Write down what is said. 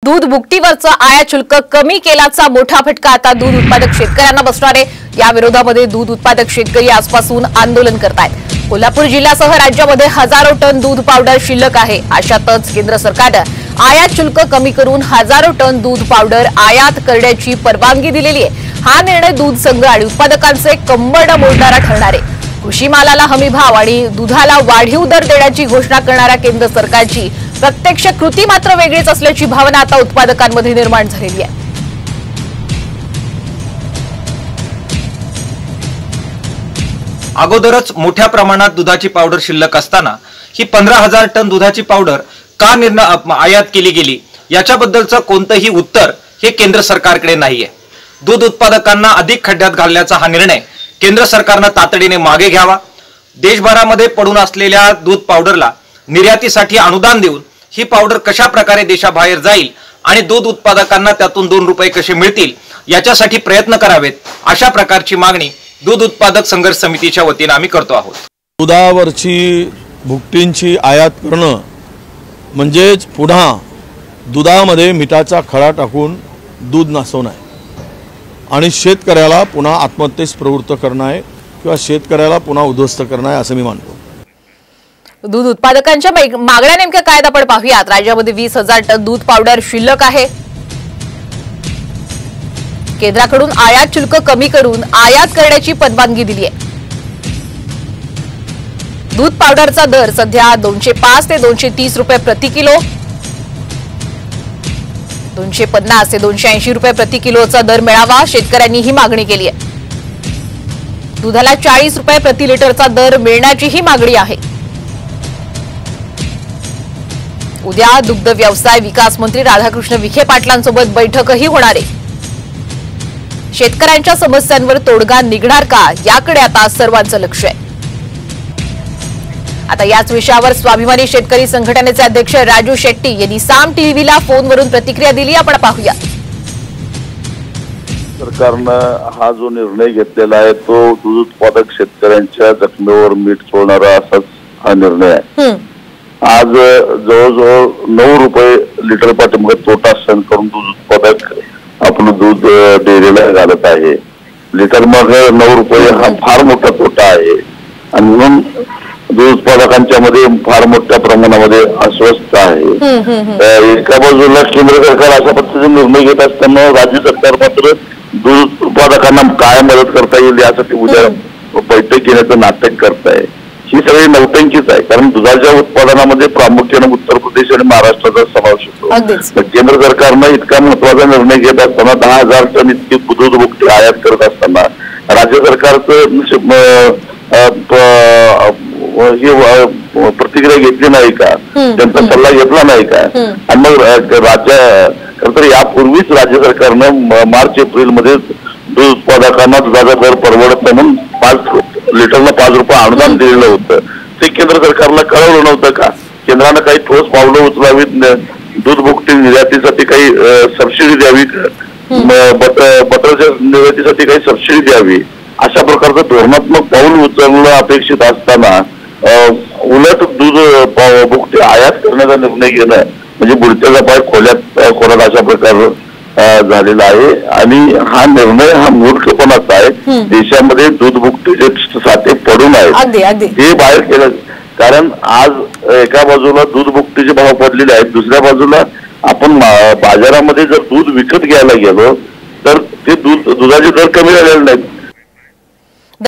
दूध भुकटीवरचं आयात शुल्क कमी केल्याचा मोठा फटका आता दूध उत्पादक शेतकऱ्यांना बसणार आहे। या विरोधामध्ये दूध उत्पादक शेतकरी आजपासून आंदोलन करतायत। कोल्हापूर जिल्ह्यासह राज्यामध्ये हजारो टन दूध पावडर शिल्लक आहे। अशातच केंद्र सरकारनं आयात शुल्क कमी करून हजारो टन दूध पावडर आयात करण्याची परवानगी दिलेली आहे। हा निर्णय दूध संघ आणि उत्पादकांचे कंबरडं मोडणारा ठरणार आहे। कृषी मालाला हमी भाव आणि दुधाला वाढीव दर देण्याची घोषणा करणाऱ्या केंद्र सरकारची प्रत्यक्ष कृती मात्र वेगळीच असल्याची भावना आता उत्पादकांमध्ये निर्माण झालेली आहे। अगोदरच मोठ्या प्रमाणात दुधाची पावडर शिल्लक असताना ही 15,000 टन दुधाची पावडर का आयात केली गेली याच्याबद्दलचं कोणतंही उत्तर हे केंद्र सरकारकडे नाहीये। दूध उत्पादकांना अधिक खड्ड्यात घालण्याचा हा निर्णय केंद्र सरकारनं तातडीने मागे घ्यावा। देशभरामध्ये पडून असलेल्या दूध पावडरला निर्यातीसाठी अनुदान देऊन ही पावडर कशा प्रकारे देशाबाहेर जाईल आणि दूध उत्पादकांना त्यातून 2 रुपये कसे मिळतील याच्यासाठी प्रयत्न करावेत, अशा प्रकारची मागणी दूध उत्पादक संघर्ष समितीच्या वतीने आम्ही करतो आहोत। दुधावरची भुकटींची आयात करणं म्हणजेच पुन्हा दुधामध्ये मिठाचा खडा टाकून दूध नासवणं आहे आणि शेतकऱ्याला पुन्हा आत्महत्येस प्रवृत्त करणं आहे किंवा शेतकऱ्याला पुन्हा उद्ध्वस्त करणं आहे असं मी मानतो। दूध उत्पादकांच्या मागण्या नेमक्या काय आपण पाहूयात। राज्यामध्ये 20,000 टन दूध पावडर शिल्लक आहे। केंद्राकडून आयात शुल्क कमी करून आयात करण्याची परवानगी दिली आहे। दूध पावडरचा दर सध्या 205 ते 230 रुपये प्रति किलो, 250 ते 280 रुपये प्रति किलोचा दर मिळावा, शेतकऱ्यांनी ही मागणी केली आहे। दुधाला 40 रुपये प्रति लिटरचा दर मिळण्याची ही मागणी आहे। उद्या दुग्ध व्यवसाय विकास मंत्री राधाकृष्ण विखे पाटलांसोबत बैठकही होणार आहे। शेतकऱ्यांच्या समस्यांवर तोडगा निघणार का याकडे आता सर्वांचं लक्ष आहे। आता याच विषयावर स्वाभिमानी शेतकरी संघटनेचे अध्यक्ष राजू शेट्टी यांनी साम टीव्हीला फोनवरून प्रतिक्रिया दिली, आपण पाहूया। सरकारनं हा जो निर्णय घेतलेला आहे तो दूध उत्पादक शेतकऱ्यांच्या जखमेवर मीठ चोळणारा असाच हा निर्णय आहे। आज जवळजवळ 9 रुपये लिटर पाठीमागे तोटा सहन करून दूध उत्पादक आपलं दूध डेअरीला घालत आहे। लिटर मग 9 रुपये हा फार मोठा तोटा आहे आणि म्हणून दूध उत्पादकांच्या मध्ये फार मोठ्या प्रमाणामध्ये अस्वस्थ आहे। एका बाजूला केंद्र सरकार अशा पद्धतीने निर्णय घेत असताना राज्य सरकार मात्र दूध उत्पादकांना काय मदत करता येईल यासाठी उद्या बैठक घेण्याचं नाटक करत आहे। ही सगळी नौटंकीच आहे, कारण दुधाच्या उत्पादनामध्ये प्रामुख्याने उत्तर प्रदेश आणि महाराष्ट्राचा समावेश होतो। केंद्र सरकारनं इतका महत्वाचा निर्णय घेत असताना 10,000 टन इतकी दूध भुकटी आयात करत असताना राज्य सरकारचं प्रतिक्रिया घेतली नाही का, त्यांचा सल्ला घेतला नाही का? आणि मग तर यापूर्वीच राज्य सरकारनं मार्च एप्रिल मध्ये दूध उत्पादकांना दुधाचा दर परवडत नाही म्हणून 5 लिटरला 5 रुपये अनुदान दिलेलं होतं। ते केंद्र सरकारला कळवलं नव्हतं का? केंद्रानं काही ठोस पावलं उचलावीत, दूध भुकटी निर्यातीसाठी काही सबसिडी द्यावी, बटरच्या निर्यातीसाठी काही सबसिडी द्यावी, अशा प्रकारचं धोरणात्मक पाऊल उचलणं अपेक्षित असताना उलट दूध भुकटी आयात करण्याचा निर्णय घेणं म्हणजे बुडत्याचा पाय खोल्यात अशा प्रकार झालेला आहे। आणि हा निर्णय हा मूर्खपणाचा आहे। देशामध्ये दूध भुकटीचे साठे पडून आहेत हे बाहेर केलं, कारण आज एका बाजूला दूध भुकटीचे भाव पडलेले आहेत, दुसऱ्या बाजूला आपण बाजारामध्ये जर दूध विकत घ्यायला गेलो तर ते दुधाचे दर कमी झालेले नाहीत।